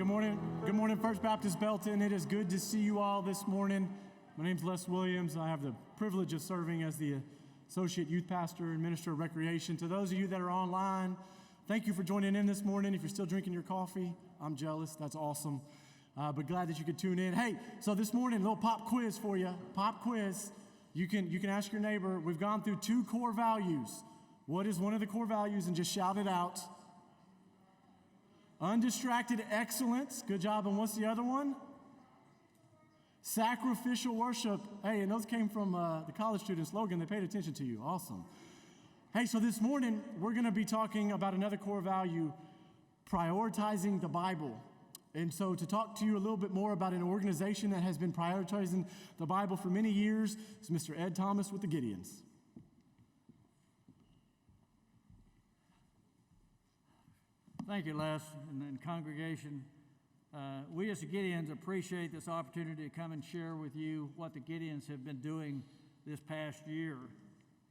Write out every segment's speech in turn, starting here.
Good morning. Good morning, First Baptist Belton. It is good to see you all this morning. My name's Les Williams. I have the privilege of serving as the Associate Youth Pastor and Minister of Recreation. To those of you that are online, thank you for joining in this morning. If you're still drinking your coffee, I'm jealous. That's awesome. But glad that you could tune in. Hey, so this morning, a little pop quiz for you. Pop quiz. You can ask your neighbor. We've gone through 2 core values. What is one of the core values? And just shout it out. Undistracted excellence. Good job. And what's the other one? Sacrificial worship. Hey, and those came from the college student slogan. They paid attention to you. Awesome. Hey, so this morning, we're going to be talking about another core value, prioritizing the Bible. And so to talk to you a little bit more about an organization that has been prioritizing the Bible for many years is Mr. Ed Thomas with the Gideons. Thank you, Les, and congregation. We as the Gideons appreciate this opportunity to come and share with you what the Gideons have been doing this past year.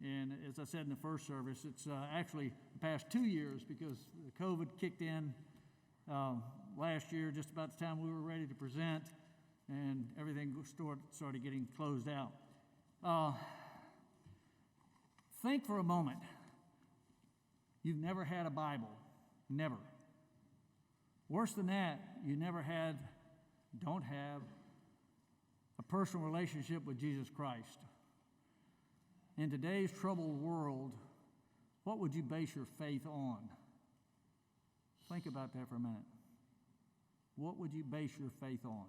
And as I said in the first service, it's actually the past 2 years because COVID kicked in last year, just about the time we were ready to present, and everything started getting closed out. Think for a moment. You've never had a Bible. Never. Worse than that, you don't have a personal relationship with Jesus Christ. In today's troubled world, what would you base your faith on? Think about that for a minute. What would you base your faith on?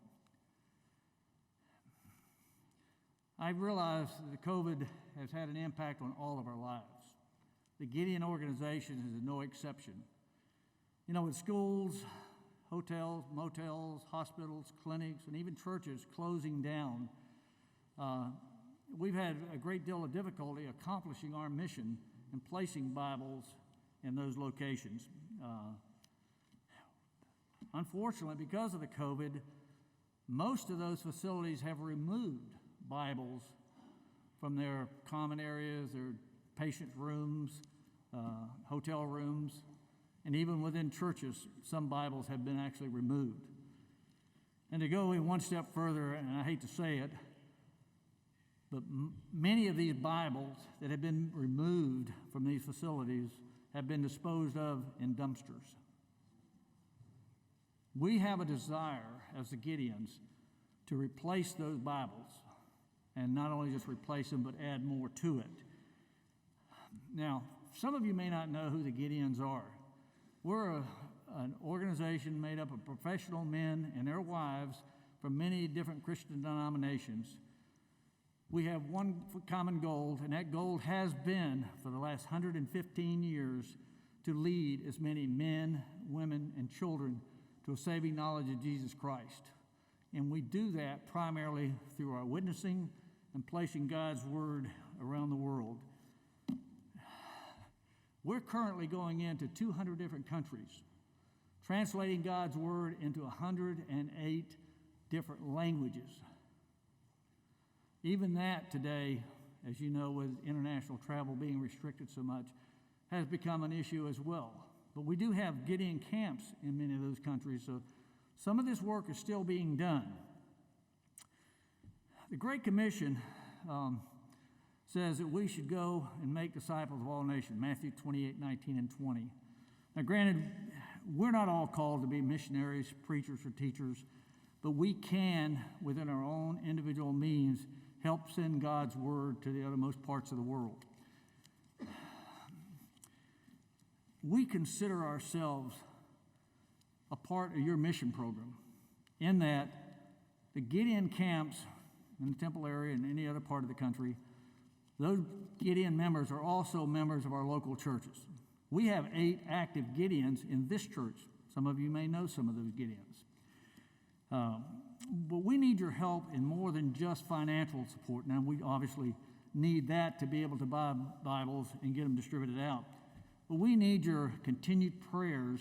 I realize that COVID has had an impact on all of our lives. The Gideon organization is no exception. You know, with schools, hotels, motels, hospitals, clinics, and even churches closing down, we've had a great deal of difficulty accomplishing our mission and placing Bibles in those locations. Unfortunately, because of the COVID, most of those facilities have removed Bibles from their common areas, their patient rooms, hotel rooms, and even within churches, some Bibles have been actually removed. And to go one step further, and I hate to say it, but many of these Bibles that have been removed from these facilities have been disposed of in dumpsters. We have a desire as the Gideons to replace those Bibles, and not only just replace them, but add more to it. Now, some of you may not know who the Gideons are. We're an organization made up of professional men and their wives from many different Christian denominations. We have one common goal, and that goal has been, for the last 115 years, to lead as many men, women, and children to a saving knowledge of Jesus Christ. And we do that primarily through our witnessing and placing God's Word around the world. We're currently going into 200 different countries, translating God's Word into 108 different languages. Even that today, as you know, with international travel being restricted so much, has become an issue as well. But we do have Gideon camps in many of those countries, so some of this work is still being done. The Great Commission says that we should go and make disciples of all nations, Matthew 28:19 and 20. Now granted, we're not all called to be missionaries, preachers, or teachers, but we can, within our own individual means, help send God's Word to the uttermost parts of the world. We consider ourselves a part of your mission program in that the Gideon camps in the Temple area and any other part of the country, those Gideon members are also members of our local churches. We have 8 active Gideons in this church. Some of you may know some of those Gideons. But we need your help in more than just financial support. Now, we obviously need that to be able to buy Bibles and get them distributed out. But we need your continued prayers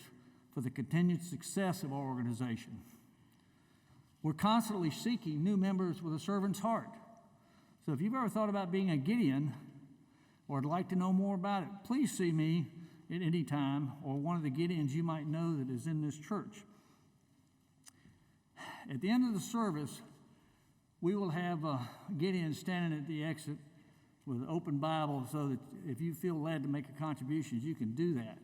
for the continued success of our organization. We're constantly seeking new members with a servant's heart. So if you've ever thought about being a Gideon or would like to know more about it, please see me at any time or one of the Gideons you might know that is in this church. At the end of the service, we will have Gideon standing at the exit with an open Bible so that if you feel led to make a contribution, you can do that.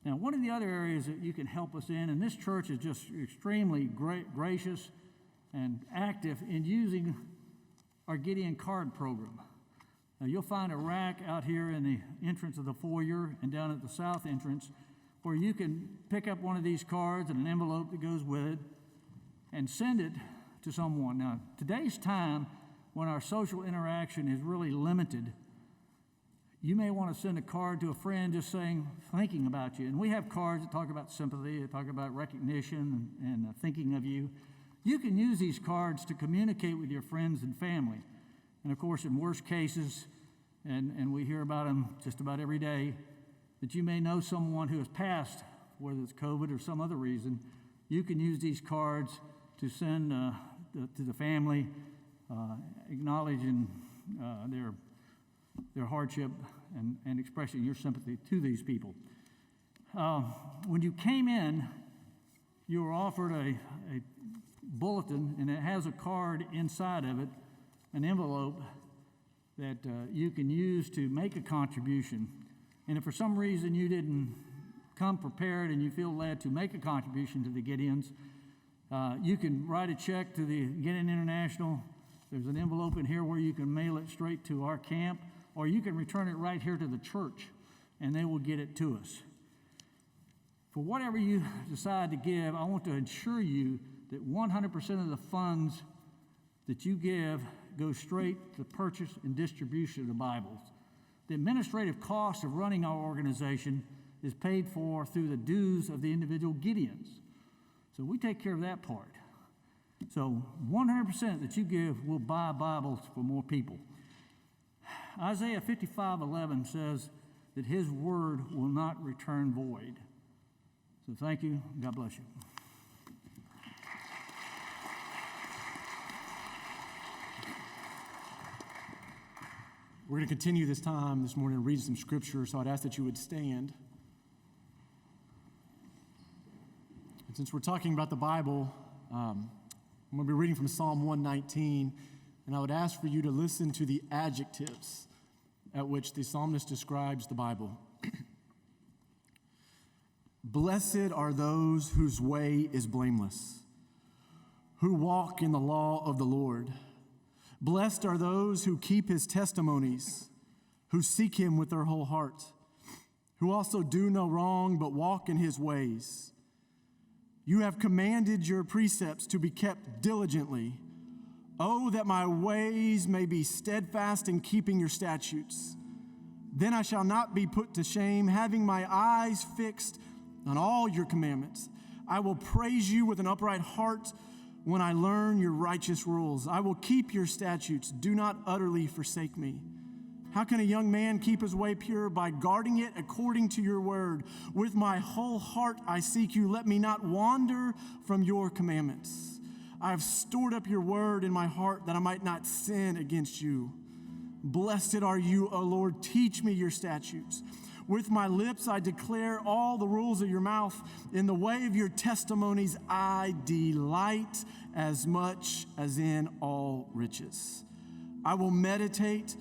Now, one of the other areas that you can help us in, and this church is just extremely gracious and active in using our Gideon card program. Now, you'll find a rack out here in the entrance of the foyer and down at the south entrance where you can pick up one of these cards and an envelope that goes with it and send it to someone. Now, today's time, when our social interaction is really limited, you may want to send a card to a friend just saying, thinking about you. And we have cards that talk about sympathy, that talk about recognition and thinking of you. You can use these cards to communicate with your friends and family. And of course, in worst cases, and we hear about them just about every day, that you may know someone who has passed, whether it's COVID or some other reason. You can use these cards to send to the family, acknowledging their hardship and expressing your sympathy to these people. When you came in, you were offered a bulletin, and it has a card inside of it, an envelope that you can use to make a contribution. And if for some reason you didn't come prepared and you feel led to make a contribution to the Gideons, you can write a check to the Gideon International. There's an envelope in here where you can mail it straight to our camp, or you can return it right here to the church, and they will get it to us. For whatever you decide to give, I want to assure you that 100% of the funds that you give go straight to purchase and distribution of the Bibles. The administrative cost of running our organization is paid for through the dues of the individual Gideons. So we take care of that part. So 100% that you give will buy Bibles for more people. Isaiah 55:11 says that his word will not return void. So thank you. God bless you. We're going to continue this time this morning and read some scripture, so I'd ask that you would stand. And since we're talking about the Bible, I'm going to be reading from Psalm 119, and I would ask for you to listen to the adjectives at which the psalmist describes the Bible. Blessed are those whose way is blameless, who walk in the law of the Lord. Blessed are those who keep his testimonies, who seek him with their whole heart, who also do no wrong but walk in his ways. You have commanded your precepts to be kept diligently. Oh, that my ways may be steadfast in keeping your statutes. Then I shall not be put to shame, having my eyes fixed on all your commandments. I will praise you with an upright heart when I learn your righteous rules. I will keep your statutes. Do not utterly forsake me. How can a young man keep his way pure? By guarding it according to your word. With my whole heart I seek you. Let me not wander from your commandments. I have stored up your word in my heart that I might not sin against you. Blessed are you, O Lord. Teach me your statutes. With my lips I declare all the rules of your mouth. In the way of your testimonies I delight as much as in all riches. I will meditate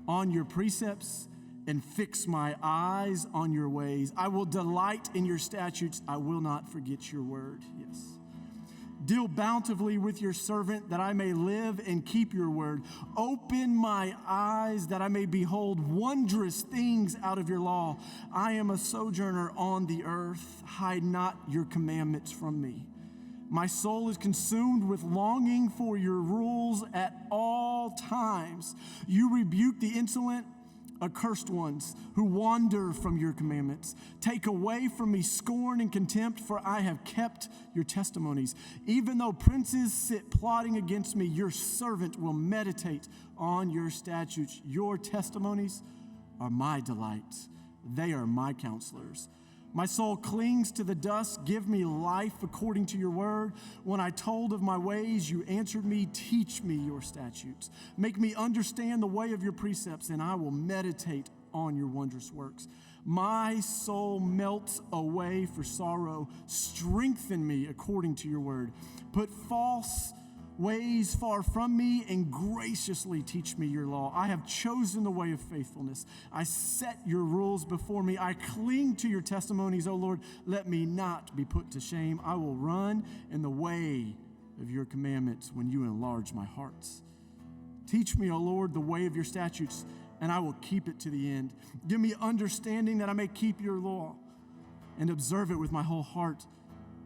on your precepts and fix my eyes on your ways. I will delight in your statutes. I will not forget your word. Yes. Deal bountifully with your servant that I may live and keep your word. Open my eyes that I may behold wondrous things out of your law. I am a sojourner on the earth. Hide not your commandments from me. My soul is consumed with longing for your rules at all times. You rebuke the insolent, accursed ones who wander from your commandments. Take away from me scorn and contempt, for I have kept your testimonies. Even though princes sit plotting against me, your servant will meditate on your statutes. Your testimonies are my delight. They are my counselors. My soul clings to the dust. Give me life according to your word. When I told of my ways, you answered me. Teach me your statutes. Make me understand the way of your precepts, and I will meditate on your wondrous works. My soul melts away for sorrow. Strengthen me according to your word. Put false ways far from me and graciously teach me your law. I have chosen the way of faithfulness. I set your rules before me. I cling to your testimonies, O Lord. Let me not be put to shame. I will run in the way of your commandments when you enlarge my heart. Teach me, O Lord, the way of your statutes, and I will keep it to the end. Give me understanding that I may keep your law and observe it with my whole heart.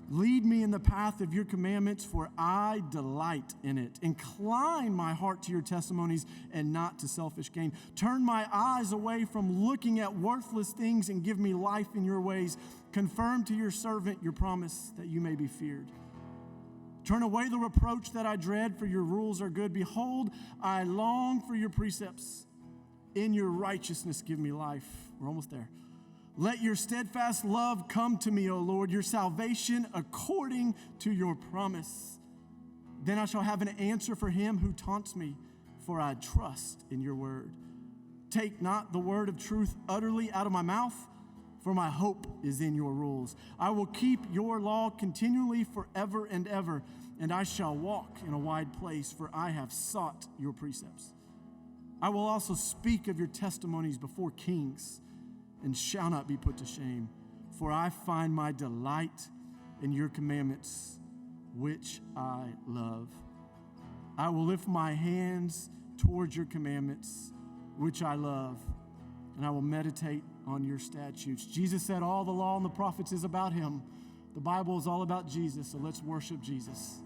Lead me in the path of your commandments, for I delight in it. Incline my heart to your testimonies and not to selfish gain. Turn my eyes away from looking at worthless things and give me life in your ways. Confirm to your servant your promise that you may be feared. Turn away the reproach that I dread, for your rules are good. Behold, I long for your precepts. In your righteousness give me life. We're almost there. Let your steadfast love come to me, O Lord, your salvation according to your promise. Then I shall have an answer for him who taunts me, for I trust in your word. Take not the word of truth utterly out of my mouth, for my hope is in your rules. I will keep your law continually forever and ever, and I shall walk in a wide place, for I have sought your precepts. I will also speak of your testimonies before kings, and shall not be put to shame. For I find my delight in your commandments, which I love. I will lift my hands towards your commandments, which I love, and I will meditate on your statutes. Jesus said all the law and the prophets is about him. The Bible is all about Jesus, so let's worship Jesus.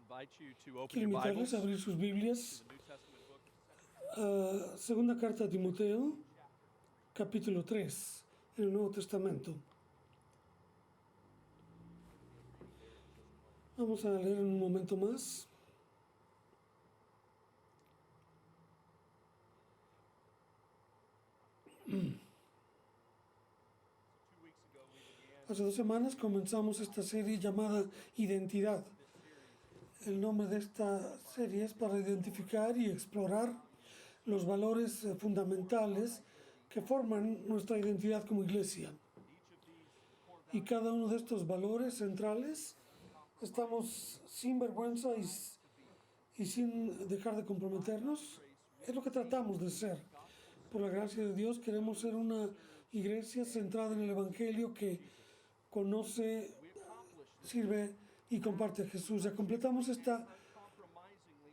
Quiero invitarles a abrir sus Biblias a segunda carta a Timoteo, capítulo 3, en el Nuevo Testamento. Vamos a leer en un momento más. Hace 2 semanas comenzamos esta serie llamada Identidad. El nombre de esta serie es para identificar y explorar los valores fundamentales que forman nuestra identidad como iglesia. Y cada uno de estos valores centrales estamos sin vergüenza y sin dejar de comprometernos. Es lo que tratamos de ser. Por la gracia de Dios queremos ser una iglesia centrada en el Evangelio que conoce, sirve y comparte a Jesús. Ya completamos esta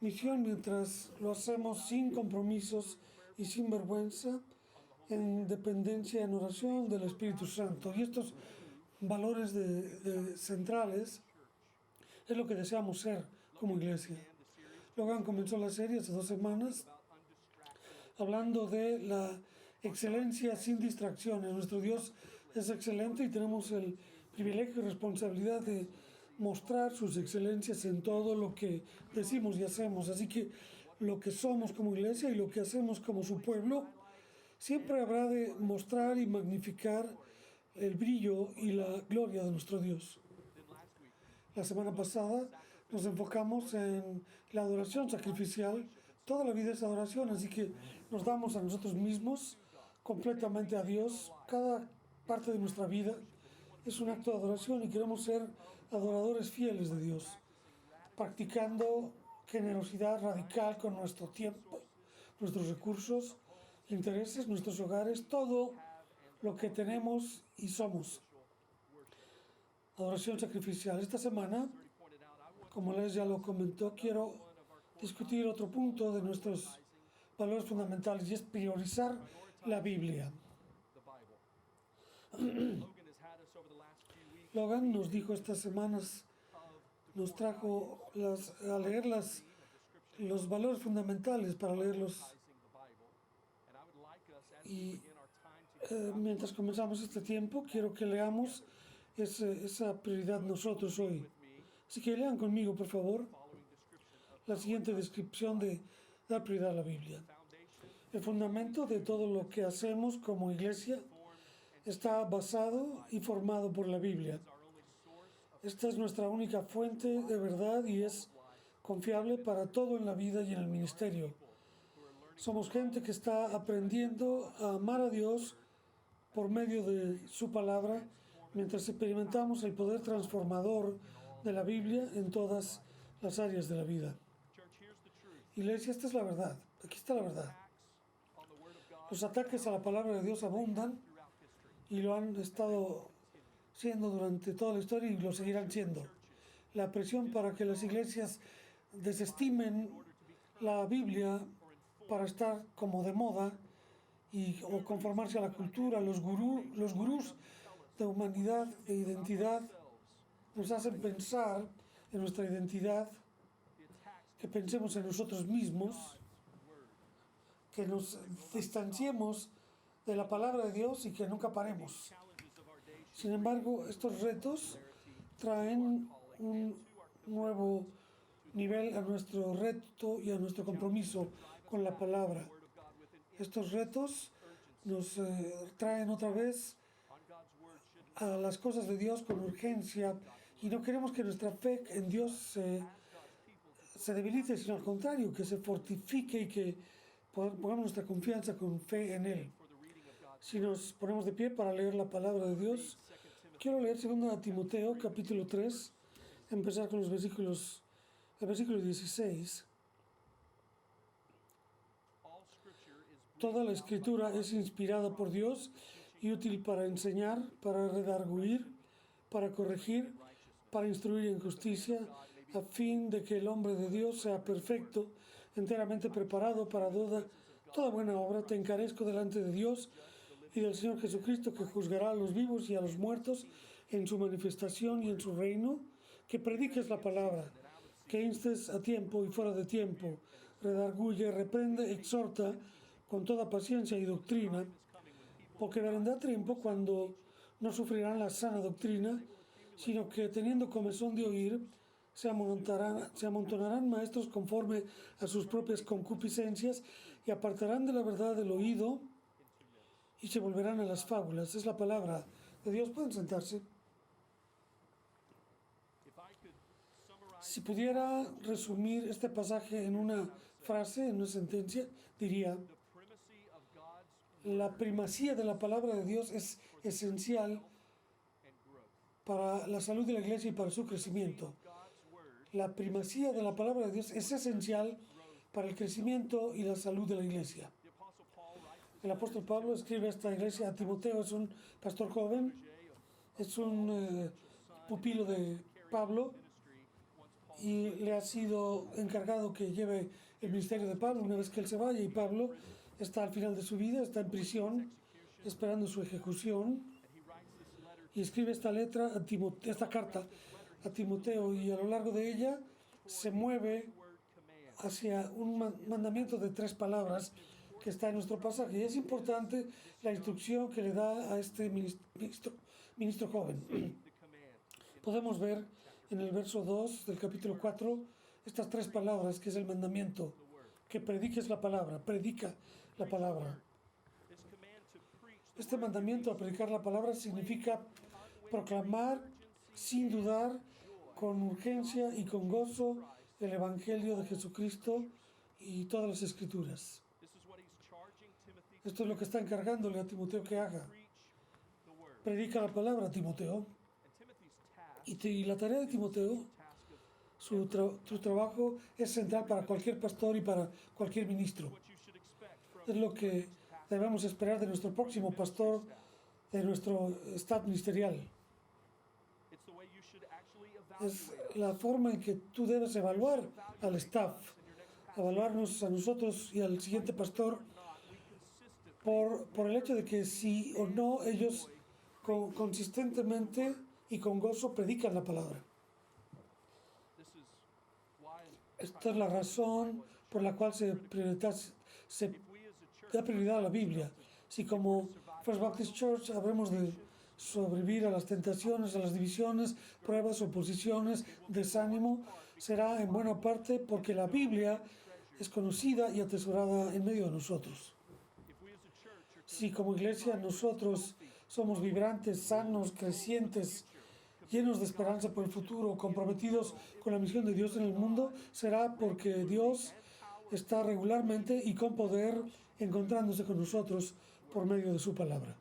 misión mientras lo hacemos sin compromisos y sin vergüenza, en dependencia, en oración del Espíritu Santo. Y estos valores centrales es lo que deseamos ser como iglesia. Logan comenzó la serie hace 2 semanas hablando de la excelencia sin distracciones. Nuestro Dios es excelente y tenemos el privilegio y responsabilidad de mostrar sus excelencias en todo lo que decimos y hacemos. Así que lo que somos como iglesia y lo que hacemos como su pueblo siempre habrá de mostrar y magnificar el brillo y la gloria de nuestro Dios. La semana pasada nos enfocamos en la adoración sacrificial. Toda la vida es adoración, así que nos damos a nosotros mismos completamente a Dios. Cada parte de nuestra vida es un acto de adoración y queremos ser adoradores fieles de Dios, practicando generosidad radical con nuestro tiempo, nuestros recursos, intereses, nuestros hogares, todo lo que tenemos y somos. Adoración sacrificial. Esta semana, como Les ya lo comentó, quiero discutir otro punto de nuestros valores fundamentales y es priorizar la Biblia. Logan nos dijo estas semanas, nos trajo a leer los valores fundamentales para leerlos. Y mientras comenzamos este tiempo, quiero que leamos esa prioridad nosotros hoy. Así que lean conmigo, por favor, la siguiente descripción de dar prioridad a la Biblia. El fundamento de todo lo que hacemos como iglesia está basado y formado por la Biblia. Esta es nuestra única fuente de verdad y es confiable para todo en la vida y en el ministerio. Somos gente que está aprendiendo a amar a Dios por medio de su palabra, mientras experimentamos el poder transformador de la Biblia en todas las áreas de la vida. Iglesia, esta es la verdad. Aquí está la verdad. Los ataques a la palabra de Dios abundan y lo han estado siendo durante toda la historia y lo seguirán siendo. La presión para que las iglesias desestimen la Biblia para estar como de moda o conformarse a la cultura, los gurús de humanidad, de identidad, nos hacen pensar en nuestra identidad, que pensemos en nosotros mismos, que nos distanciemos de la palabra de Dios y que nunca paremos. Sin embargo, estos retos traen un nuevo nivel a nuestro reto y a nuestro compromiso con la palabra. Estos retos nos traen otra vez a las cosas de Dios con urgencia y no queremos que nuestra fe en Dios se debilite, sino al contrario, que se fortifique y que pongamos nuestra confianza con fe en Él. Si nos ponemos de pie para leer la palabra de Dios, quiero leer 2 Timoteo, capítulo 3, empezar con el versículo 16. Toda la escritura es inspirada por Dios y útil para enseñar, para redarguir, para corregir, para instruir en justicia, a fin de que el hombre de Dios sea perfecto, enteramente preparado para toda buena obra. Te encarezco delante de Dios y del Señor Jesucristo, que juzgará a los vivos y a los muertos en su manifestación y en su reino, que prediques la palabra, que instes a tiempo y fuera de tiempo, redarguye, reprende, exhorta con toda paciencia y doctrina, porque vendrá tiempo cuando no sufrirán la sana doctrina, sino que teniendo comezón de oír, se amontonarán maestros conforme a sus propias concupiscencias y apartarán de la verdad del oído y se volverán a las fábulas. Es la palabra de Dios. Pueden sentarse. Si pudiera resumir este pasaje en una frase, en una sentencia, diría: la primacía de la palabra de Dios es esencial para la salud de la iglesia y para su crecimiento. La primacía de la palabra de Dios es esencial para el crecimiento y la salud de la iglesia. El apóstol Pablo escribe a esta iglesia a Timoteo. Es un pastor joven, es un pupilo de Pablo y le ha sido encargado que lleve el ministerio de Pablo una vez que él se vaya, y Pablo está al final de su vida, está en prisión esperando su ejecución, y escribe esta carta a Timoteo, y a lo largo de ella se mueve hacia un mandamiento de 3 palabras que está en nuestro pasaje. Y es importante la instrucción que le da a este ministro joven. Podemos ver en el verso 2 del capítulo 4 estas 3 palabras, que es el mandamiento: que prediques la palabra, predica la palabra. Este mandamiento a predicar la palabra significa proclamar sin dudar, con urgencia y con gozo, el Evangelio de Jesucristo y todas las Escrituras. Esto es lo que está encargándole a Timoteo que haga. Predica la palabra, Timoteo. Y la tarea de Timoteo, su trabajo es central para cualquier pastor y para cualquier ministro. Es lo que debemos esperar de nuestro próximo pastor, de nuestro staff ministerial. Es la forma en que tú debes evaluar al staff, evaluarnos a nosotros y al siguiente pastor por el hecho de que sí o no ellos consistentemente y con gozo predican la palabra. Esta es la razón por la cual se da prioridad a la Biblia. Si como First Baptist Church habremos de sobrevivir a las tentaciones, a las divisiones, pruebas, oposiciones, desánimo, será en buena parte porque la Biblia es conocida y atesorada en medio de nosotros. Si como iglesia nosotros somos vibrantes, sanos, crecientes, llenos de esperanza por el futuro, comprometidos con la misión de Dios en el mundo, será porque Dios está regularmente y con poder encontrándose con nosotros por medio de su palabra.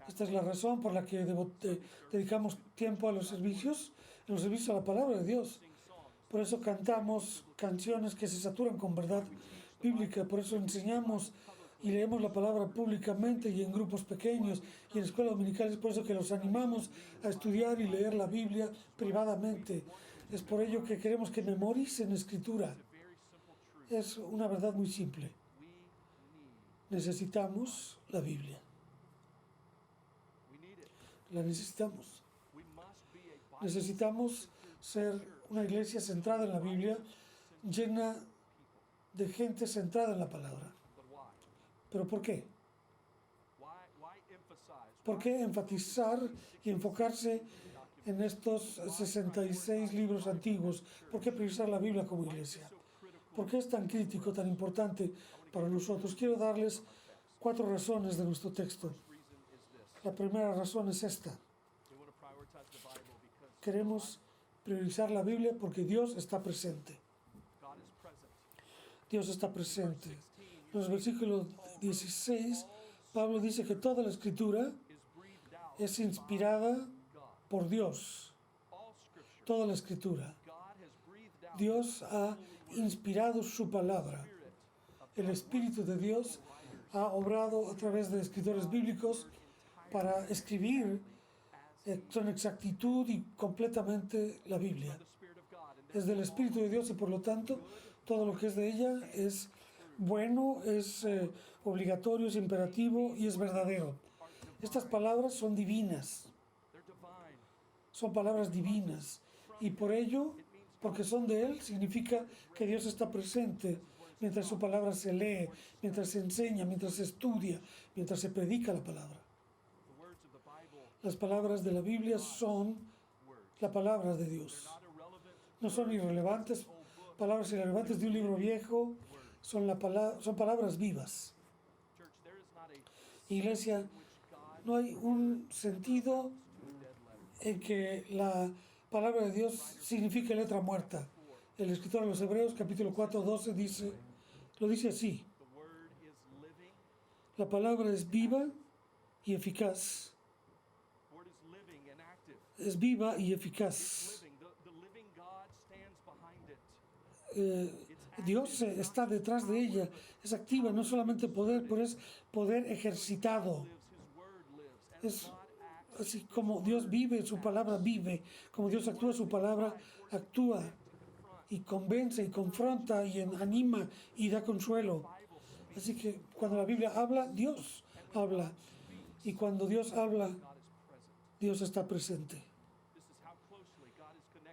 Esta es la razón por la que dedicamos tiempo a los servicios a la palabra de Dios. Por eso cantamos canciones que se saturan con verdad bíblica. Por eso enseñamos y leemos la palabra públicamente y en grupos pequeños y en escuelas dominicales. Por eso que los animamos a estudiar y leer la Biblia privadamente. Es por ello que queremos que memoricen Escritura. Es una verdad muy simple. Necesitamos la Biblia. La necesitamos. Necesitamos ser una iglesia centrada en la Biblia, llena de gente centrada en la palabra. ¿Pero por qué? ¿Por qué enfatizar y enfocarse en estos 66 libros antiguos? ¿Por qué priorizar la Biblia como iglesia? ¿Por qué es tan crítico, tan importante para nosotros? Quiero darles 4 razones de nuestro texto. La primera razón es esta. Queremos priorizar la Biblia porque Dios está presente. Dios está presente. En el versículo 16, Pablo dice que toda la Escritura es inspirada por Dios. Toda la Escritura. Dios ha inspirado su palabra. El Espíritu de Dios ha obrado a través de escritores bíblicos para escribir con exactitud y completamente la Biblia. Es del Espíritu de Dios y por lo tanto todo lo que es de ella es bueno, es obligatorio, es imperativo y es verdadero. Estas palabras son divinas, son palabras divinas. Y por ello, porque son de Él, significa que Dios está presente mientras su palabra se lee, mientras se enseña, mientras se estudia, mientras se predica la palabra. Las palabras de la Biblia son la palabra de Dios. No son irrelevantes, palabras irrelevantes de un libro viejo, son palabras vivas. Iglesia, no hay un sentido en que la palabra de Dios signifique letra muerta. El escritor de los Hebreos, capítulo 4, 12, lo dice así. La palabra es viva y eficaz. Es viva y eficaz. Dios está detrás de ella. Es activa, no solamente poder, pero es poder ejercitado. Es así como Dios vive, su palabra vive. Como Dios actúa, su palabra actúa. Y convence, y confronta, y anima, y da consuelo. Así que cuando la Biblia habla, Dios habla. Y cuando Dios habla, Dios está presente.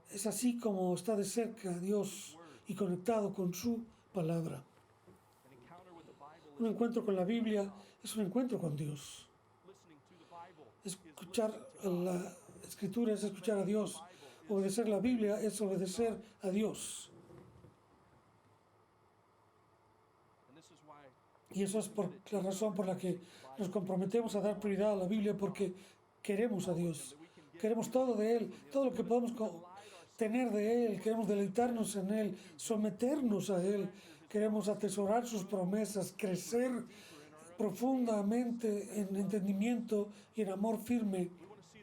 Es así como está de cerca Dios y conectado con su palabra. Un encuentro con la Biblia es un encuentro con Dios. Escuchar la Escritura es escuchar a Dios. Obedecer la Biblia es obedecer a Dios. Y eso es la razón por la que nos comprometemos a dar prioridad a la Biblia, porque queremos a Dios. Queremos todo de Él, todo lo que podemos tener de Él. Queremos deleitarnos en Él, someternos a Él. Queremos atesorar sus promesas, crecer profundamente en entendimiento y en amor firme,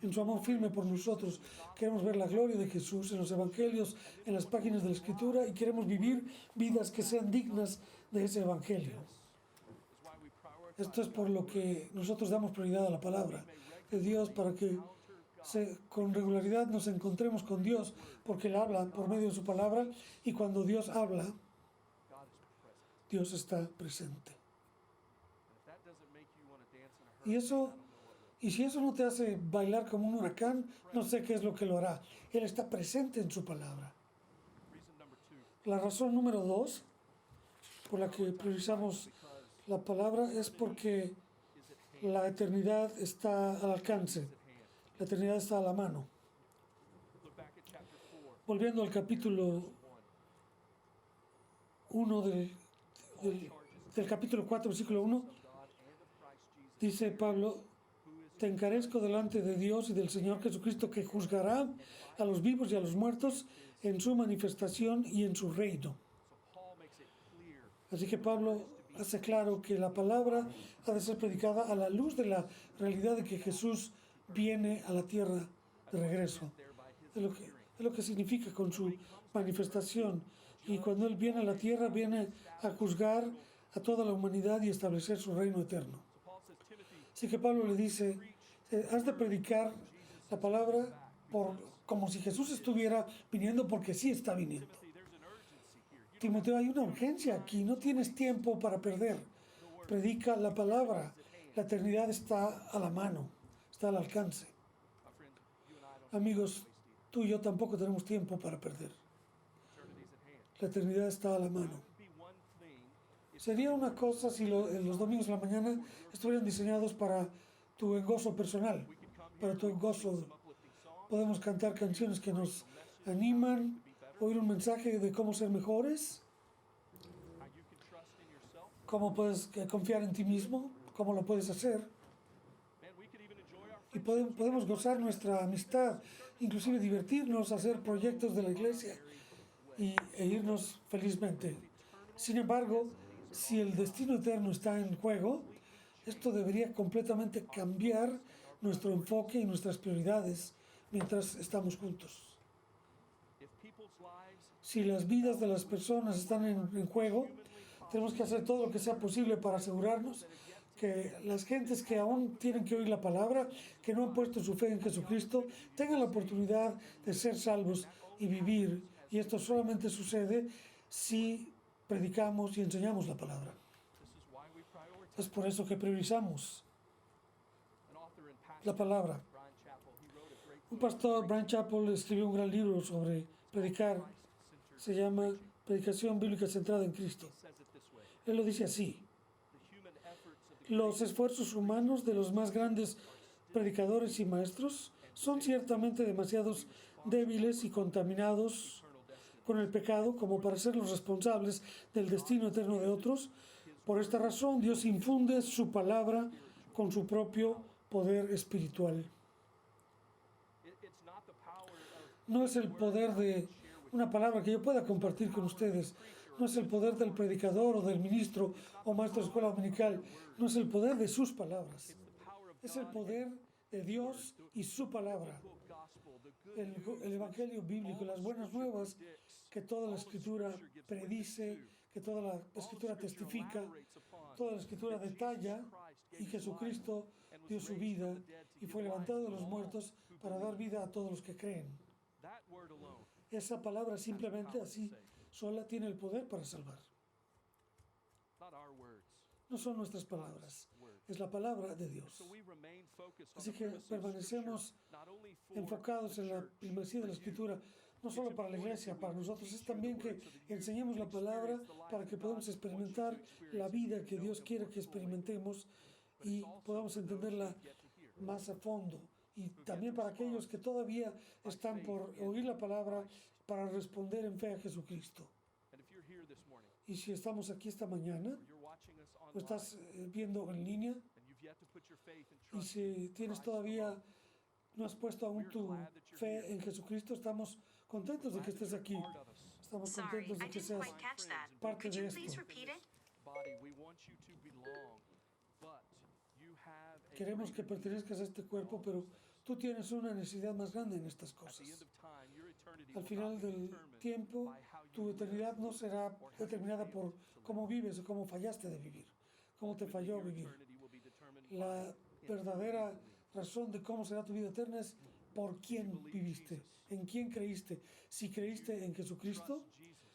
en su amor firme por nosotros. Queremos ver la gloria de Jesús en los evangelios, en las páginas de la Escritura, y queremos vivir vidas que sean dignas de ese evangelio. Esto es por lo que nosotros damos prioridad a la palabra de Dios, para que con regularidad nos encontremos con Dios, porque Él habla por medio de su palabra, y cuando Dios habla, Dios está presente. Y si eso no te hace bailar como un huracán, no sé qué es lo que lo hará. Él está presente en su palabra. La razón número 2 por la que priorizamos la palabra es porque la eternidad está al alcance. La eternidad está a la mano. Volviendo al capítulo 1 del capítulo 4, versículo 1, dice Pablo: te encarezco delante de Dios y del Señor Jesucristo, que juzgará a los vivos y a los muertos en su manifestación y en su reino. Así que Pablo hace claro que la palabra ha de ser predicada a la luz de la realidad de que Jesús viene a la tierra de regreso. Es lo que significa con su manifestación. Y cuando Él viene a la tierra, viene a juzgar a toda la humanidad y establecer su reino eterno. Así que Pablo le dice: has de predicar la palabra como si Jesús estuviera viniendo, porque sí está viniendo. Timoteo, hay una urgencia aquí, no tienes tiempo para perder. Predica la palabra. La eternidad está a la mano, está al alcance. Amigos, tú y yo tampoco tenemos tiempo para perder. La eternidad está a la mano. Sería una cosa si los domingos de la mañana estuvieran diseñados para tu gozo personal, para tu gozo. Podemos cantar canciones que nos animan, oír un mensaje de cómo ser mejores, cómo puedes confiar en ti mismo, cómo lo puedes hacer. Y podemos gozar nuestra amistad, inclusive divertirnos, hacer proyectos de la iglesia e irnos felizmente. Sin embargo, si el destino eterno está en juego, esto debería completamente cambiar nuestro enfoque y nuestras prioridades mientras estamos juntos. Si las vidas de las personas están en juego, tenemos que hacer todo lo que sea posible para asegurarnos que las gentes que aún tienen que oír la palabra, que no han puesto su fe en Jesucristo, tengan la oportunidad de ser salvos y vivir. Y esto solamente sucede si predicamos y enseñamos la palabra. Es por eso que priorizamos la palabra. Un pastor, Brian Chappell, escribió un gran libro sobre predicar. Se llama Predicación Bíblica Centrada en Cristo. Él lo dice así: los esfuerzos humanos de los más grandes predicadores y maestros son ciertamente demasiados débiles y contaminados con el pecado como para ser los responsables del destino eterno de otros. Por esta razón, Dios infunde su palabra con su propio poder espiritual. No es el poder de una palabra que yo pueda compartir con ustedes. No es el poder del predicador o del ministro o maestro de escuela dominical. No es el poder de sus palabras. Es el poder de Dios y su palabra. El evangelio bíblico, las buenas nuevas que toda la escritura predice, que toda la escritura testifica, toda la escritura detalla, y Jesucristo dio su vida y fue levantado de los muertos para dar vida a todos los que creen. Esa palabra simplemente así sola tiene el poder para salvar. No son nuestras palabras, es la palabra de Dios. Así que permanecemos enfocados en la primacía de la Escritura, no solo para la iglesia, para nosotros, es también que enseñemos la palabra para que podamos experimentar la vida que Dios quiere que experimentemos y podamos entenderla más a fondo. Y también para aquellos que todavía están por oír la palabra para responder en fe a Jesucristo. Y si estamos aquí esta mañana, o estás viendo en línea, y si tienes todavía, no has puesto aún tu fe en Jesucristo, estamos contentos de que estés aquí. Estamos contentos de que seas parte de esto. Queremos que pertenezcas a este cuerpo, pero tú tienes una necesidad más grande en estas cosas. Al final del tiempo, tu eternidad no será determinada por cómo vives o cómo fallaste de vivir, cómo te falló vivir. La verdadera razón de cómo será tu vida eterna es por quién viviste, en quién creíste. Si creíste en Jesucristo,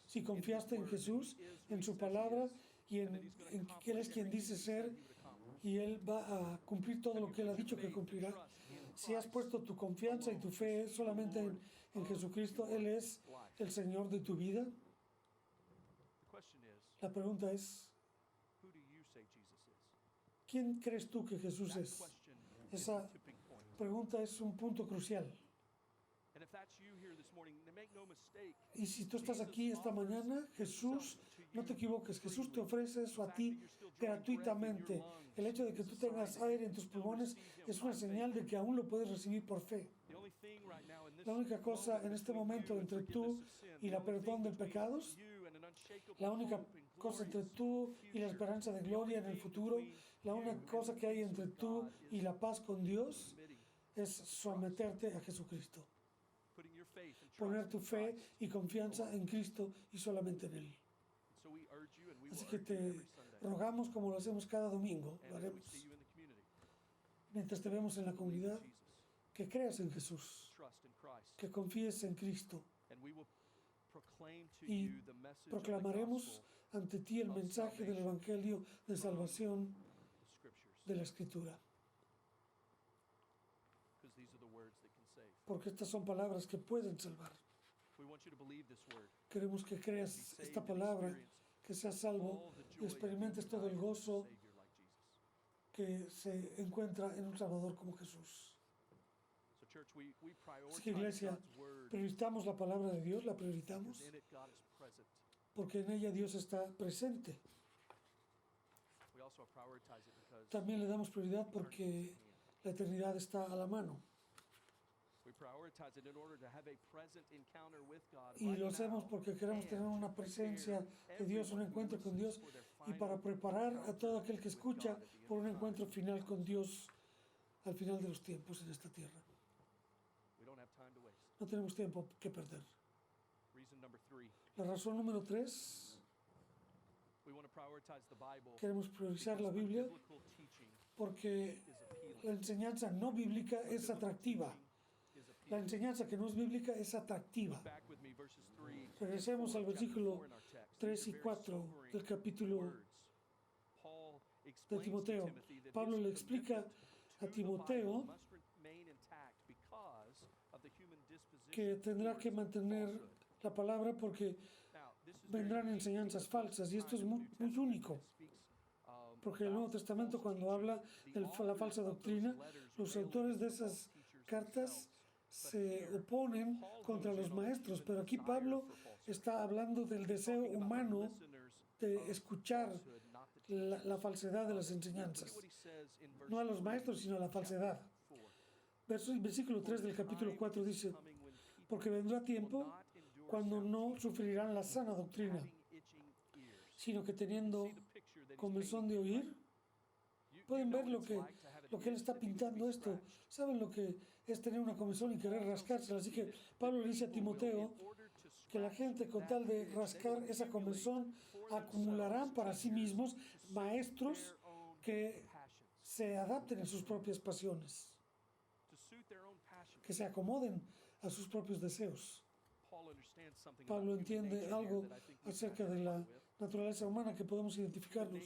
si confiaste en Jesús, en su palabra y en que Él es quien dice ser y Él va a cumplir todo lo que Él ha dicho que cumplirá. Si has puesto tu confianza y tu fe solamente en Jesucristo, Él es el Señor de tu vida. La pregunta es, ¿quién crees tú que Jesús es? Esa pregunta es un punto crucial. Y si tú estás aquí esta mañana, Jesús, no te equivoques, Jesús te ofrece eso a ti gratuitamente. El hecho de que tú tengas aire en tus pulmones es una señal de que aún lo puedes recibir por fe. La única cosa en este momento entre tú y la perdón de pecados, la única cosa entre tú y la esperanza de gloria en el futuro, la única cosa que hay entre tú y la paz con Dios es someterte a Jesucristo. Poner tu fe y confianza en Cristo y solamente en Él. Así que te rogamos, como lo hacemos cada domingo, lo haremos, mientras te vemos en la comunidad, que creas en Jesús, que confíes en Cristo y proclamaremos ante ti el mensaje del Evangelio de salvación de la Escritura. Porque estas son palabras que pueden salvar. Queremos que creas esta palabra, que seas salvo y experimentes todo el gozo que se encuentra en un Salvador como Jesús. Así que, iglesia, priorizamos la palabra de Dios, la priorizamos, porque en ella Dios está presente. También le damos prioridad porque la eternidad está a la mano. Y lo hacemos porque queremos tener una presencia de Dios, un encuentro con Dios, y para preparar a todo aquel que escucha por un encuentro final con Dios al final de los tiempos en esta tierra. No tenemos tiempo que perder. La razón número 3, queremos priorizar la Biblia porque la enseñanza no bíblica es atractiva. La enseñanza que no es bíblica es atractiva. Regresemos al versículo 3 y 4 del capítulo de Timoteo. Pablo le explica a Timoteo que tendrá que mantener la palabra porque vendrán enseñanzas falsas y esto es muy, muy único. Porque el Nuevo Testamento, cuando habla de la falsa doctrina, los autores de esas cartas se oponen contra los maestros, pero aquí Pablo está hablando del deseo humano de escuchar la falsedad de las enseñanzas. No a los maestros, sino a la falsedad. Versículo 3 del capítulo 4 dice, porque vendrá tiempo cuando no sufrirán la sana doctrina, sino que teniendo comezón de oír. Pueden ver lo que él está pintando esto. ¿Saben lo que es tener una comezón y querer rascársela? Así que Pablo le dice a Timoteo que la gente, con tal de rascar esa comezón, acumularán para sí mismos maestros que se adapten a sus propias pasiones, que se acomoden a sus propios deseos. Pablo entiende algo acerca de la naturaleza humana que podemos identificarnos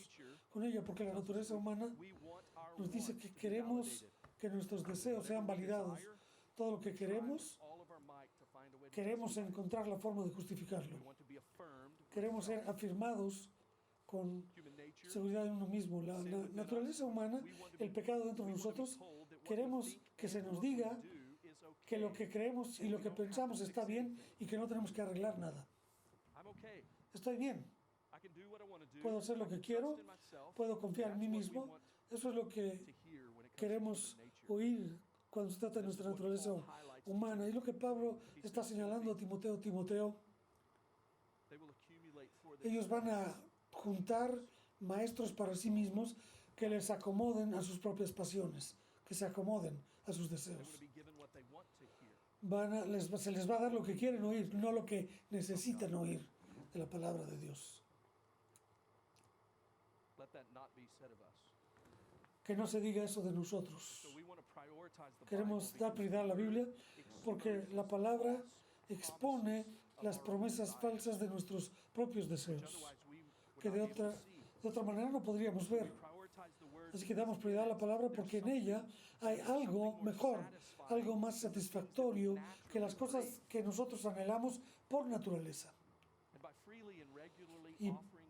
con ella, porque la naturaleza humana nos dice que queremos que nuestros deseos sean validados. Todo lo que queremos encontrar la forma de justificarlo. Queremos ser afirmados con seguridad en uno mismo. La naturaleza humana, el pecado dentro de nosotros, queremos que se nos diga que lo que creemos y lo que pensamos está bien y que no tenemos que arreglar nada. Estoy bien. Puedo hacer lo que quiero, puedo confiar en mí mismo. Eso es lo que queremos oír cuando se trata de nuestra naturaleza humana. Y lo que Pablo está señalando a Timoteo. Timoteo, ellos van a juntar maestros para sí mismos que les acomoden a sus propias pasiones, que se acomoden a sus deseos. Se les va a dar lo que quieren oír, no lo que necesitan oír de la palabra de Dios. Que no se diga eso de nosotros. Queremos dar prioridad a la Biblia porque la palabra expone las promesas falsas de nuestros propios deseos, que de otra manera no podríamos ver. Así que damos prioridad a la palabra porque en ella hay algo mejor, algo más satisfactorio que las cosas que nosotros anhelamos por naturaleza.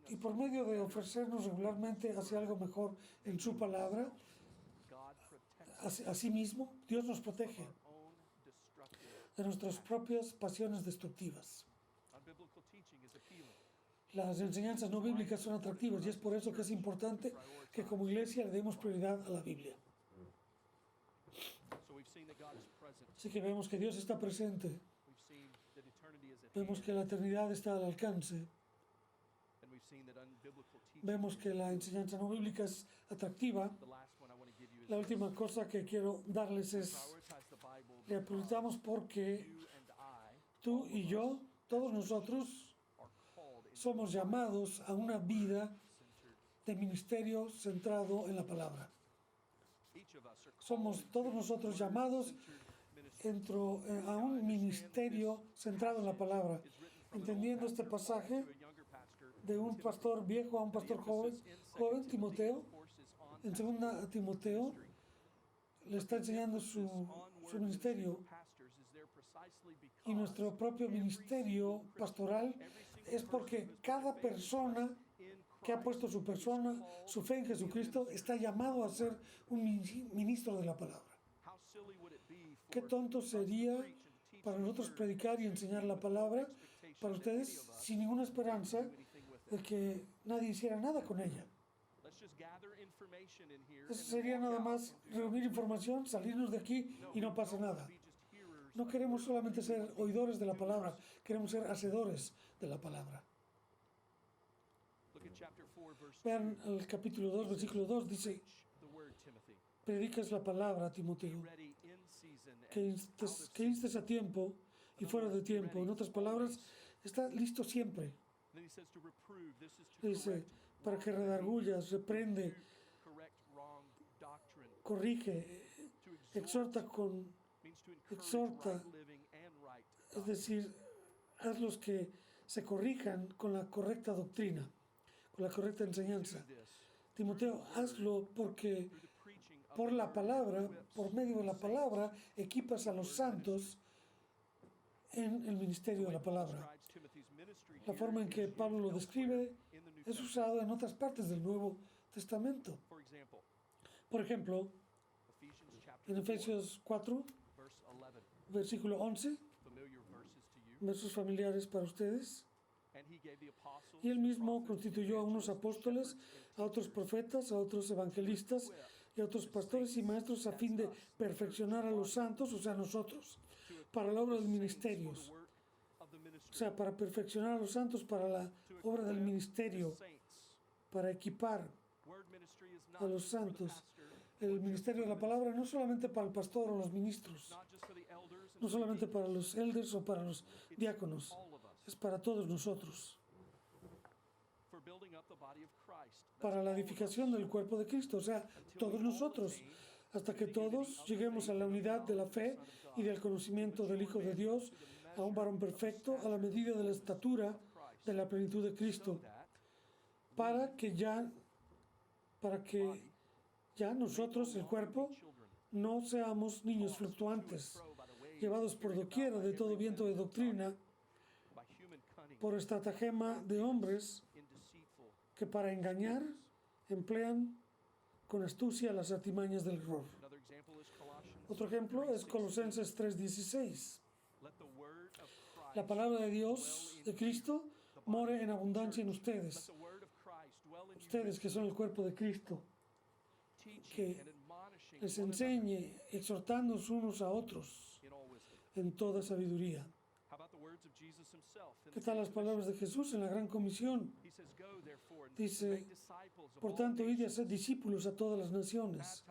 Y por medio de ofrecernos regularmente hacia algo mejor en su palabra, a sí mismo, Dios nos protege de nuestras propias pasiones destructivas. Las enseñanzas no bíblicas son atractivas y es por eso que es importante que como iglesia le demos prioridad a la Biblia. Así que vemos que Dios está presente, vemos que la eternidad está al alcance, vemos que la enseñanza no bíblica es atractiva. La última cosa que quiero darles es, le priorizamos porque tú y yo, todos nosotros, somos llamados a una vida de ministerio centrado en la palabra. Somos todos nosotros llamados a un ministerio centrado en la palabra. Entendiendo este pasaje de un pastor viejo a un pastor joven, Timoteo, en 2 Timoteo, le está enseñando su ministerio. Y nuestro propio ministerio pastoral es porque cada persona que ha puesto su fe en Jesucristo está llamado a ser un ministro de la palabra. Qué tonto sería para nosotros predicar y enseñar la palabra para ustedes sin ninguna esperanza de que nadie hiciera nada con ella. Eso sería nada más reunir información, salirnos de aquí y no pasa nada. No queremos solamente ser oidores de la palabra, queremos ser hacedores de la palabra. Vean el capítulo 2, versículo 2, dice, predicas la palabra, Timoteo, que instes a tiempo y fuera de tiempo. En otras palabras, está listo siempre. Dice, para que redargullas, reprende, corrige, exhorta, es decir, haz los que se corrijan con la correcta doctrina, con la correcta enseñanza. Timoteo, hazlo porque por la palabra, por medio de la palabra, equipas a los santos en el ministerio de la palabra. La forma en que Pablo lo describe es usado en otras partes del Nuevo Testamento. Por ejemplo, en Efesios 4, versículo 11, versos familiares para ustedes. Y él mismo constituyó a unos apóstoles, a otros profetas, a otros evangelistas y a otros pastores y maestros a fin de perfeccionar a los santos, o sea, nosotros, para la obra del ministerio. O sea, para perfeccionar a los santos para la obra del ministerio, para equipar a los santos. El ministerio de la palabra no solamente para el pastor o los ministros, no solamente para los elders o para los diáconos, es para todos nosotros, para la edificación del cuerpo de Cristo, o sea, todos nosotros, hasta que todos lleguemos a la unidad de la fe y del conocimiento del Hijo de Dios, a un varón perfecto, a la medida de la estatura de la plenitud de Cristo, para que ya nosotros, el cuerpo, no seamos niños fluctuantes, llevados por doquiera de todo viento de doctrina, por estratagema de hombres que para engañar emplean con astucia las artimañas del error. Otro ejemplo es Colosenses 3:16. La palabra de Dios, de Cristo, more en abundancia en ustedes. Ustedes que son el cuerpo de Cristo, que les enseñe, exhortándonos unos a otros en toda sabiduría. ¿Qué tal las palabras de Jesús en la Gran Comisión? Dice, por tanto, id y haced discípulos a todas las naciones,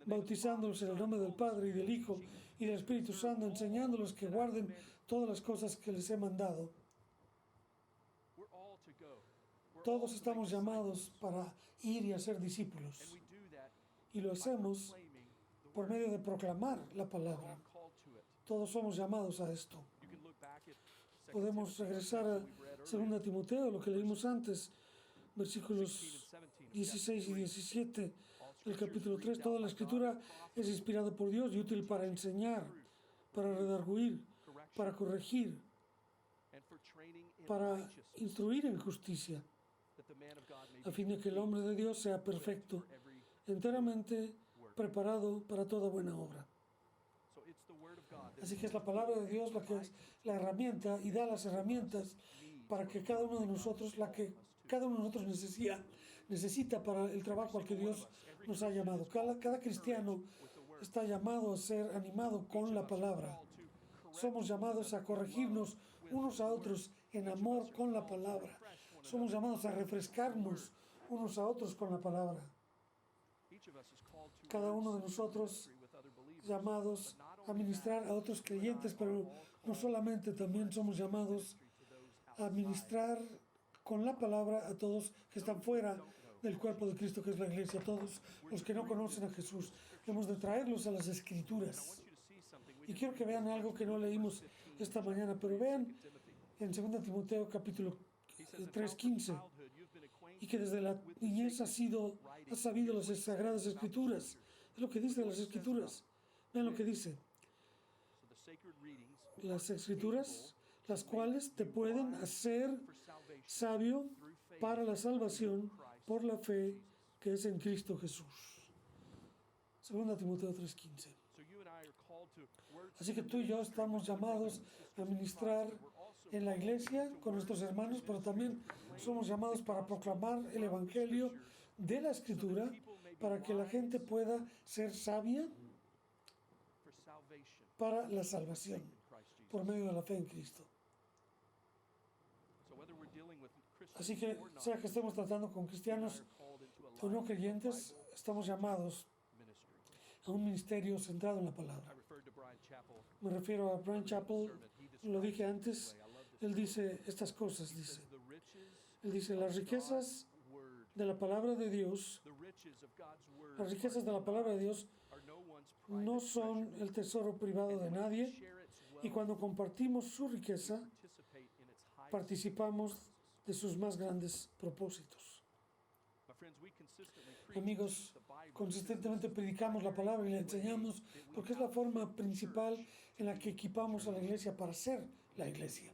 bautizándolos en el nombre del Padre y del Hijo y del Espíritu Santo, enseñándolos que guarden todas las cosas que les he mandado. Todos estamos llamados para ir y hacer discípulos. Y lo hacemos por medio de proclamar la palabra. Todos somos llamados a esto. Podemos regresar a 2 Timoteo, lo que leímos antes, versículos 16 y 17 del capítulo 3. Toda la escritura es inspirada por Dios y útil para enseñar, para redarguir, para corregir, para instruir en justicia, a fin de que el hombre de Dios sea perfecto, enteramente preparado para toda buena obra. Así que es la palabra de Dios la que es la herramienta y da las herramientas para que cada uno de nosotros, necesita para el trabajo al que Dios nos ha llamado. Cada cristiano está llamado a ser animado con la palabra. Somos llamados a corregirnos unos a otros en amor con la palabra. Somos llamados a refrescarnos unos a otros con la palabra. Cada uno de nosotros llamados a ministrar a otros creyentes, pero no solamente, también somos llamados a ministrar con la palabra a todos que están fuera del cuerpo de Cristo, que es la iglesia, a todos los que no conocen a Jesús. Hemos de traerlos a las Escrituras. Y quiero que vean algo que no leímos esta mañana, pero vean en 2 Timoteo capítulo 3:15, y que desde la niñez has sabido las sagradas Escrituras. Es lo que dice las Escrituras. Vean lo que dice. Las Escrituras, las cuales te pueden hacer sabio para la salvación por la fe que es en Cristo Jesús. 2 Timoteo 3:15. Así que tú y yo estamos llamados a ministrar en la iglesia con nuestros hermanos, pero también somos llamados para proclamar el Evangelio de la Escritura para que la gente pueda ser sabia para la salvación por medio de la fe en Cristo. Así que, sea que estemos tratando con cristianos o no creyentes, estamos llamados a un ministerio centrado en la palabra. Me refiero a Brian Chappell, lo dije antes, él dice estas cosas, él dice, las riquezas de la palabra de Dios, no son el tesoro privado de nadie, y cuando compartimos su riqueza, participamos de sus más grandes propósitos. Amigos, Consistentemente predicamos la palabra y la enseñamos porque es la forma principal en la que equipamos a la iglesia para ser la iglesia.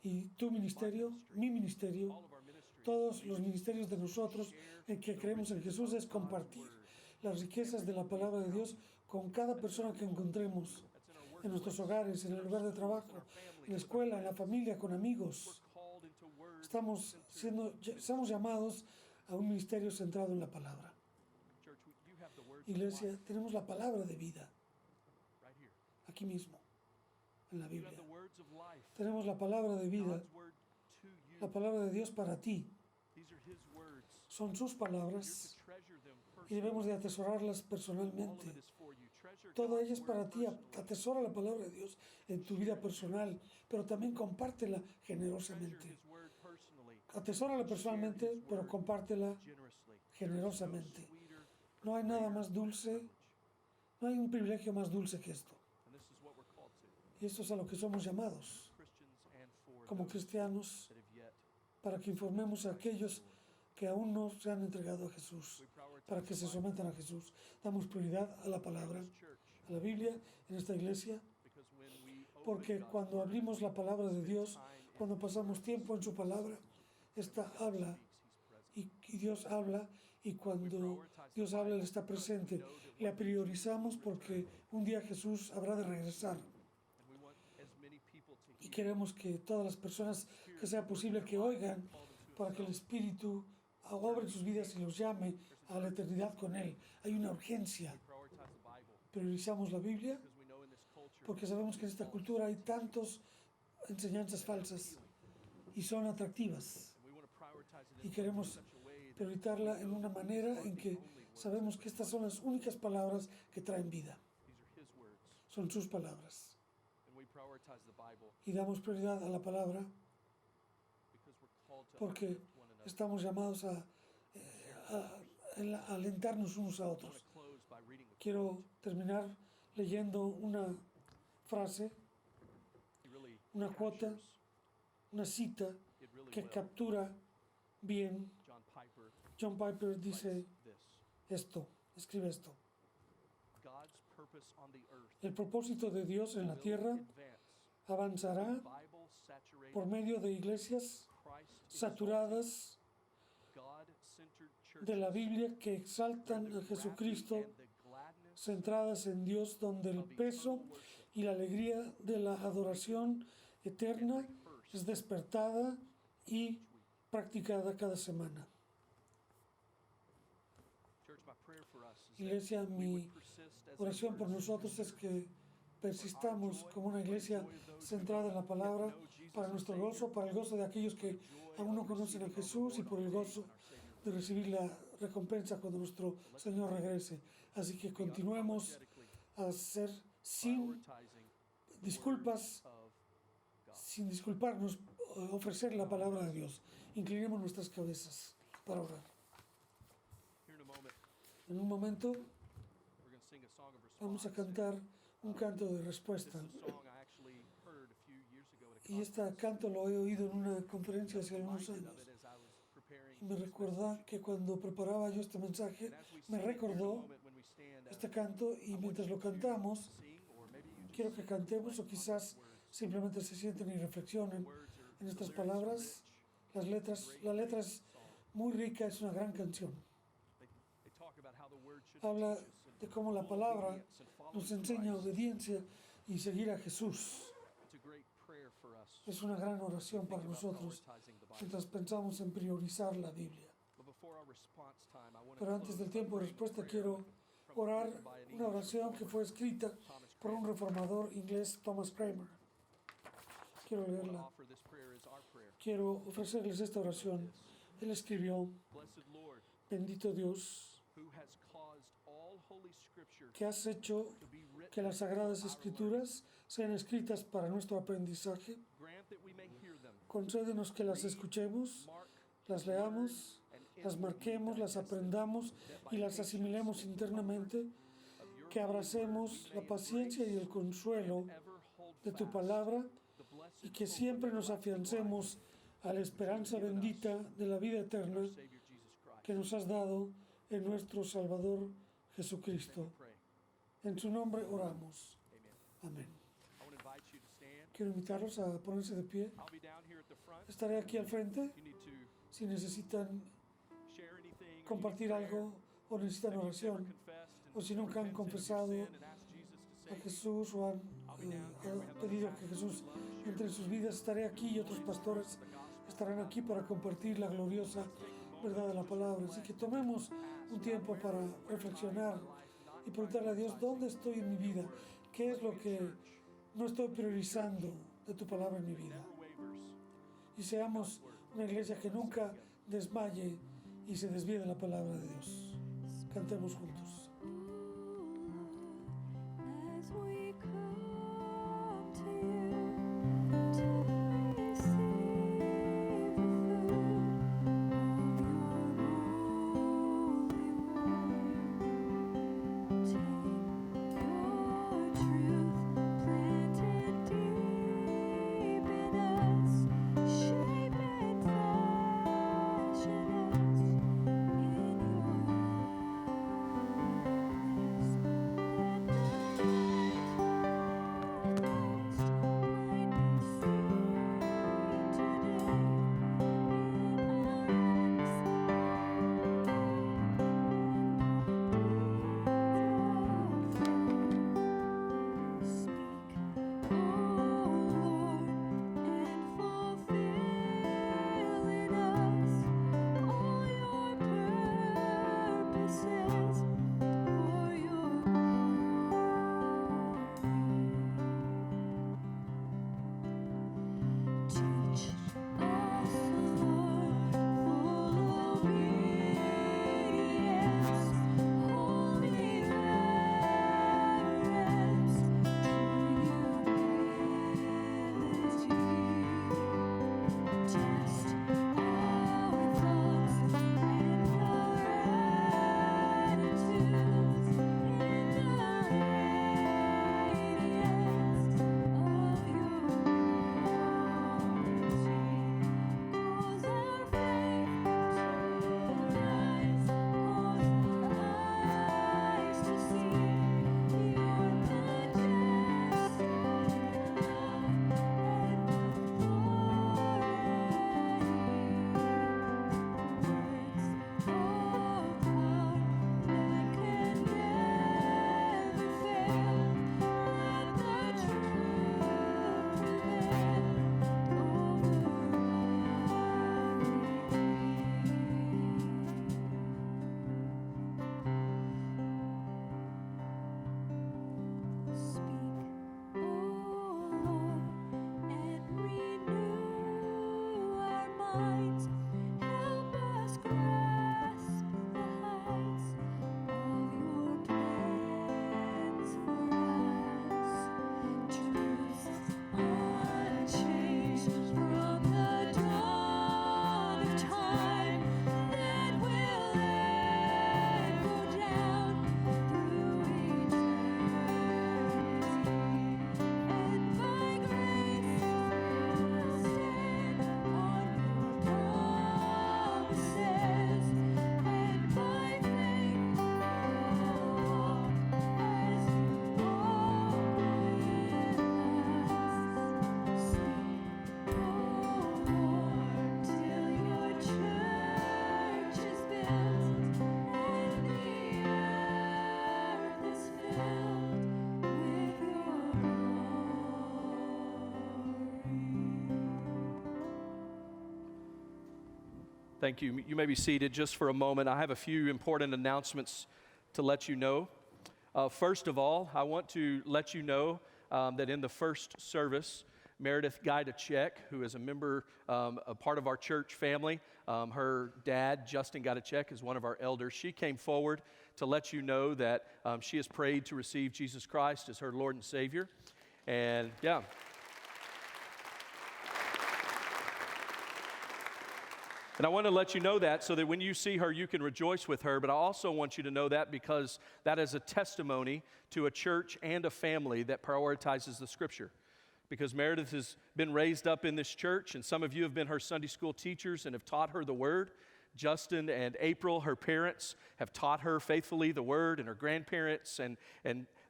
Y tu ministerio, mi ministerio, todos los ministerios de nosotros en que creemos en Jesús es compartir las riquezas de la palabra de Dios con cada persona que encontremos en nuestros hogares, en el lugar de trabajo, en la escuela, en la familia, con amigos. Estamos llamados a un ministerio centrado en la palabra. Iglesia, tenemos la palabra de vida aquí mismo, en la Biblia. Tenemos la palabra de vida, la palabra de Dios para ti. Son sus palabras y debemos de atesorarlas personalmente. Toda ella es para ti. Atesora la palabra de Dios en tu vida personal, pero también compártela generosamente. Atesórala personalmente, pero compártela generosamente. No hay nada más dulce, no hay un privilegio más dulce que esto. Y esto es a lo que somos llamados como cristianos, para que informemos a aquellos que aún no se han entregado a Jesús, para que se sometan a Jesús. Damos prioridad a la palabra, a la Biblia en esta iglesia, porque cuando abrimos la palabra de Dios, cuando pasamos tiempo en su palabra, esta habla y Dios habla, y cuando Dios habla, Él está presente. La priorizamos porque un día Jesús habrá de regresar. Y queremos que todas las personas que sea posible que oigan, para que el Espíritu obre en sus vidas y los llame a la eternidad con Él. Hay una urgencia. Priorizamos la Biblia porque sabemos que en esta cultura hay tantas enseñanzas falsas y son atractivas. Y queremos priorizarla en una manera en que sabemos que estas son las únicas palabras que traen vida. Son sus palabras. Y damos prioridad a la palabra porque estamos llamados a alentarnos unos a otros. Quiero terminar leyendo una frase, una cuota, una cita que captura bien. John Piper dice esto, escribe esto: el propósito de Dios en la tierra avanzará por medio de iglesias saturadas de la Biblia que exaltan a Jesucristo, centradas en Dios, donde el peso y la alegría de la adoración eterna es despertada y practicada cada semana. Iglesia, mi oración por nosotros es que persistamos como una iglesia centrada en la palabra, para nuestro gozo, para el gozo de aquellos que aún no conocen a Jesús y por el gozo de recibir la recompensa cuando nuestro Señor regrese. Así que continuemos a hacer sin disculparnos, ofrecer la palabra de Dios. Inclinemos nuestras cabezas para orar. En un momento vamos a cantar un canto de respuesta. Y este canto lo he oído en una conferencia hace algunos años. Y me recuerda que cuando preparaba yo este mensaje, me recordó este canto, y mientras lo cantamos, quiero que cantemos, o quizás simplemente se sienten y reflexionen en estas palabras. La letra es muy rica, es una gran canción. Habla de cómo la palabra nos enseña obediencia y seguir a Jesús. Es una gran oración para nosotros mientras pensamos en priorizar la Biblia. Pero antes del tiempo de respuesta quiero orar una oración que fue escrita por un reformador inglés, Thomas Cranmer. Quiero leerla. Quiero ofrecerles esta oración. Él escribió: bendito Dios, que has hecho que las Sagradas Escrituras sean escritas para nuestro aprendizaje. Concédenos que las escuchemos, las leamos, las marquemos, las aprendamos y las asimilemos internamente, que abracemos la paciencia y el consuelo de tu palabra y que siempre nos afiancemos a la esperanza bendita de la vida eterna que nos has dado en nuestro Salvador Jesucristo. En su nombre oramos. Amén. I want to invite you to stand. Quiero invitarlos a ponerse de pie. I'll be down here at the front. Estaré aquí al frente If you need to si necesitan share anything, compartir algo o necesitan oración, o si nunca han confesado a Jesús o han pedido que Jesús entre en sus vidas, estaré aquí y otros pastores estarán aquí para compartir la gloriosa verdad de la palabra. Así que tomemos un tiempo para reflexionar y preguntarle a Dios, ¿dónde estoy en mi vida? ¿Qué es lo que no estoy priorizando de tu palabra en mi vida? Y seamos una iglesia que nunca desmaye y se desvíe de la palabra de Dios. Cantemos juntos. As we come to you to receive the food of your holy word, take your truth planted deep in us, shape and fashion us in your Thank you. You may be seated just for a moment. I have a few important announcements to let you know. First of all, I want to let you know that in the first service, Meredith Gaidachek, who is a member, a part of our church family, her dad, Justin Gaidachek, is one of our elders. She came forward to let you know that she has prayed to receive Jesus Christ as her Lord and Savior. And yeah. And I want to let you know that so that when you see her, you can rejoice with her. But I also want you to know that because that is a testimony to a church and a family that prioritizes the Scripture. Because Meredith has been raised up in this church, and some of you have been her Sunday school teachers and have taught her the Word. Justin and April, her parents, have taught her faithfully the Word, and her grandparents, and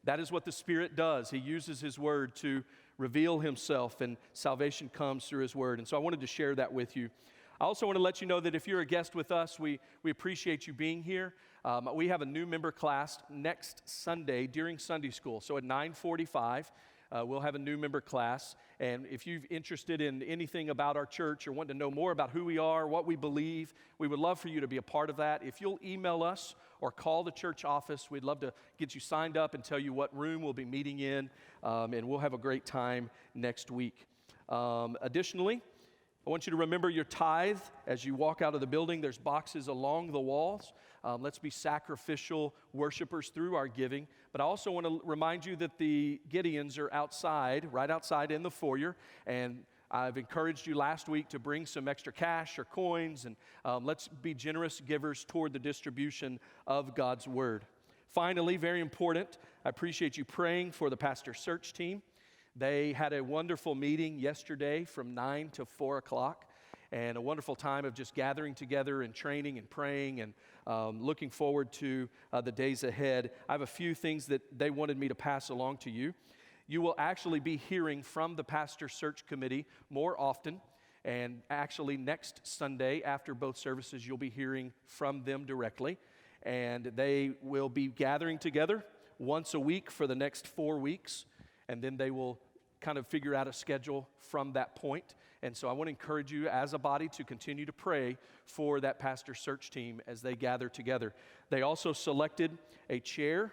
that is what the Spirit does. He uses His Word to reveal Himself, and salvation comes through His Word. And so I wanted to share that with you. I also want to let you know that if you're a guest with us, we appreciate you being here. We have a new member class next Sunday during Sunday school. So at 9:45, we'll have a new member class. And if you're interested in anything about our church or want to know more about who we are, what we believe, we would love for you to be a part of that. If you'll email us or call the church office, we'd love to get you signed up and tell you what room we'll be meeting in. And we'll have a great time next week. Additionally, I want you to remember your tithe as you walk out of the building. There's boxes along the walls. Let's be sacrificial worshipers through our giving. But I also want to remind you that the Gideons are outside, right outside in the foyer. And I've encouraged you last week to bring some extra cash or coins. And let's be generous givers toward the distribution of God's Word. Finally, very important, I appreciate you praying for the pastor search team. They had a wonderful meeting yesterday from 9 to 4 o'clock, and a wonderful time of just gathering together and training and praying and looking forward to the days ahead. I have a few things that they wanted me to pass along to you. You will actually be hearing from the pastor search committee more often, and actually next Sunday after both services, you'll be hearing from them directly, and they will be gathering together once a week for the next 4 weeks, and then they will kind of figure out a schedule from that point. And so I want to encourage you as a body to continue to pray for that pastor search team as they gather together. They also selected a chair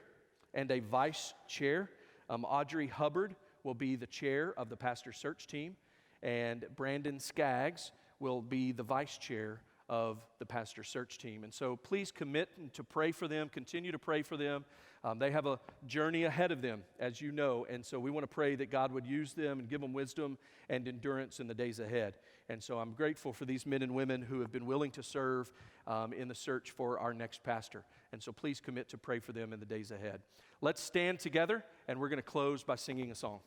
and a vice chair. Audrey Hubbard will be the chair of the pastor search team, and Brandon Skaggs will be the vice chair of the pastor search team. And so please commit to pray for them, continue to pray for them. They have a journey ahead of them, as you know, and so we want to pray that God would use them and give them wisdom and endurance in the days ahead. And so I'm grateful for these men and women who have been willing to serve in the search for our next pastor. And so please commit to pray for them in the days ahead. Let's stand together, and we're going to close by singing a song.